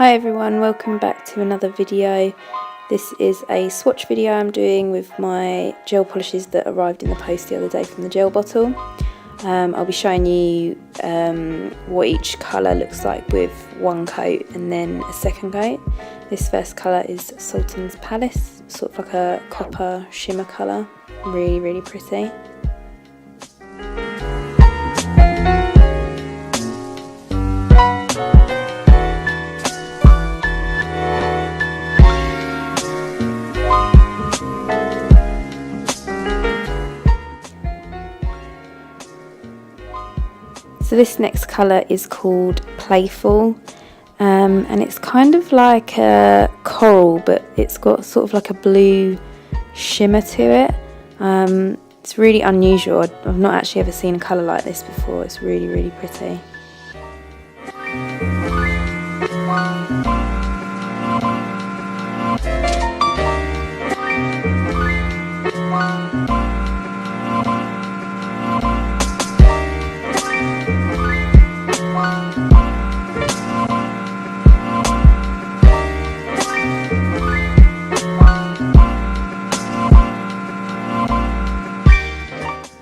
Hi everyone, welcome back to another video. This is a swatch video I'm doing with my gel polishes that arrived in the post the other day from the gel bottle. I'll be showing you what each colour looks like with one coat and then a second coat. This first colour is Sultan's Palace, sort of like a copper shimmer colour, really pretty. So this next colour is called Playful, and it's kind of like a coral, but it's got sort of like a blue shimmer to it. It's really unusual. I've not actually ever seen a colour like this before. It's really pretty.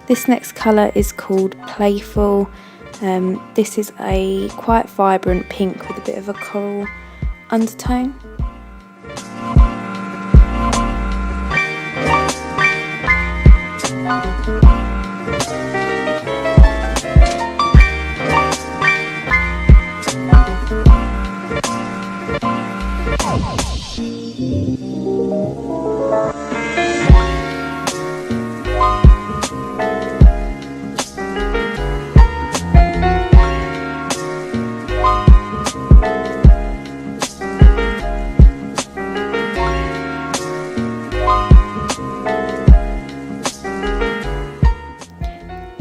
This next colour is called Playful. This is a quite vibrant pink with a bit of a coral undertone.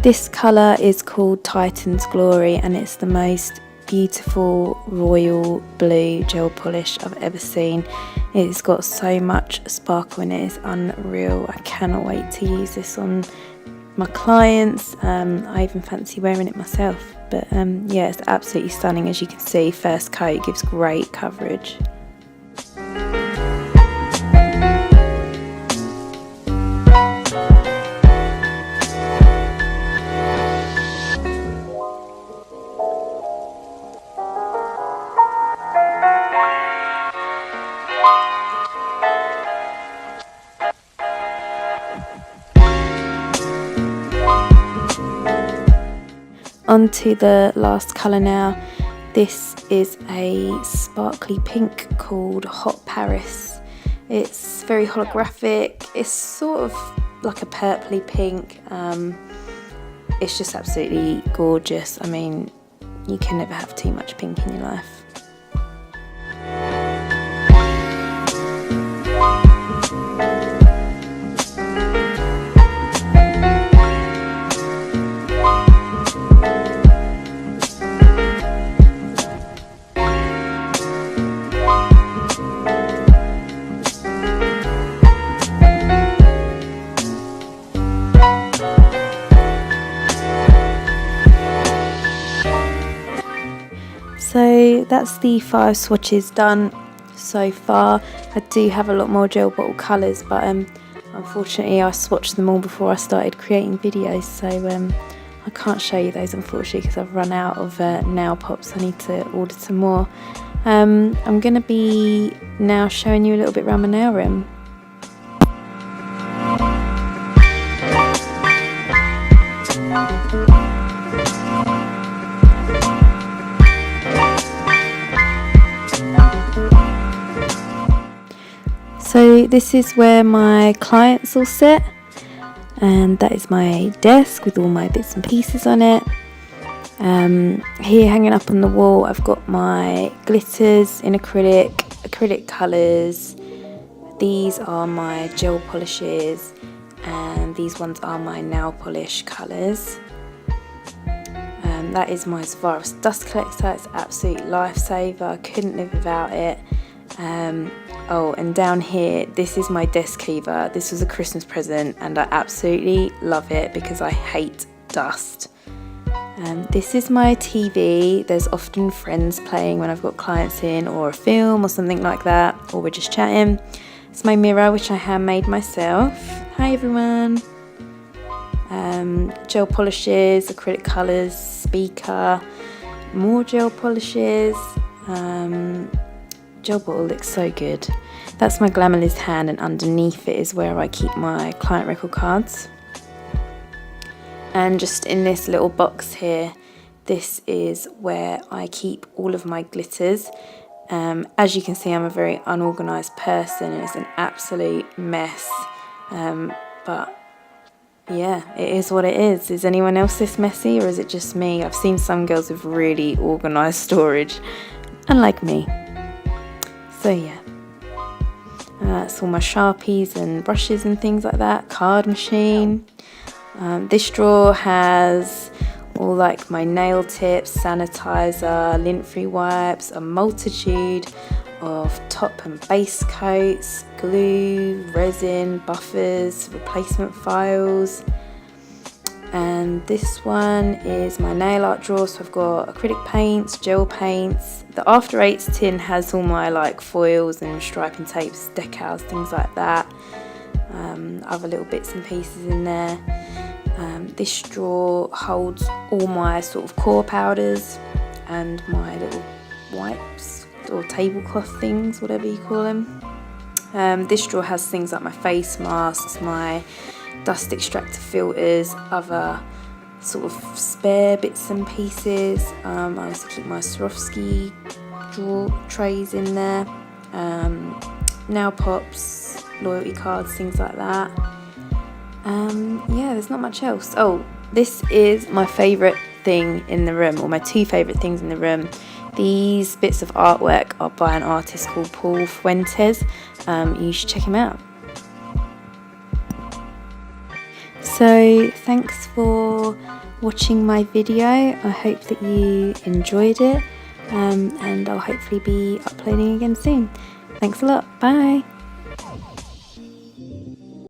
This colour is called Titan's Glory, and it's the most beautiful royal blue gel polish I've ever seen. It's got so much sparkle in it, it's unreal. I cannot wait to use this on my clients. I even fancy wearing it myself, but yeah, it's absolutely stunning. As you can see, first coat gives great coverage. On to the last colour now. This is a sparkly pink called Hot Paris. It's very holographic. It's sort of like a purpley pink. It's just absolutely gorgeous. I mean, you can never have too much pink in your life. So that's the 5 swatches done so far. I do have a lot more gel bottle colours, but unfortunately I swatched them all before I started creating videos, so I can't show you those unfortunately because I've run out of nail pops. I need to order some more. I'm going to be now showing you a little bit around my nail room. So this is where my clients all sit, and that is my desk with all my bits and pieces on it. Here hanging up on the wall I've got my glitters in acrylic colours. These are my gel polishes, and these ones are my nail polish colours. That is my Swatch dust collector. It's an absolute lifesaver. I couldn't live without it. Oh, and down here, this is my desk cleaver. This was a Christmas present and I absolutely love it because I hate dust. This is my TV. There's often friends playing when I've got clients in, or a film or something like that, or we're just chatting. It's my mirror, which I handmade myself. Hi everyone. Gel polishes, acrylic colours, speaker, more gel polishes. Gel bottle looks so good. That's my Glamourliz hand, and underneath it is where I keep my client record cards. And just in this little box here, this is where I keep all of my glitters. As you can see, I'm a very unorganised person and it's an absolute mess. But yeah, it is what it is. Is anyone else this messy, or is it just me? I've seen some girls with really organised storage, unlike me. So yeah, that's all my Sharpies and brushes and things like that. Card machine. This drawer has all like my nail tips, sanitizer, lint-free wipes, a multitude of top and base coats, glue, resin, buffers, replacement files. And this one is my nail art drawer, so I've got acrylic paints, gel paints. The After Eights tin has all my like foils and striping tapes, decals, things like that. Other little bits and pieces in there. This drawer holds all my sort of core powders and my little wipes or tablecloth things, whatever you call them. This drawer has things like my face masks, my dust extractor filters, other sort of spare bits and pieces. I also keep my Swarovski drawer trays in there, nail pops, loyalty cards, things like that. Yeah, there's not much else. Oh, this is my favourite thing in the room, or my two favourite things in the room. These bits of artwork are by an artist called Paul Fuentes. You should check him out. So thanks for watching my video. I hope that you enjoyed it, and I'll hopefully be uploading again soon. Thanks a lot. Bye.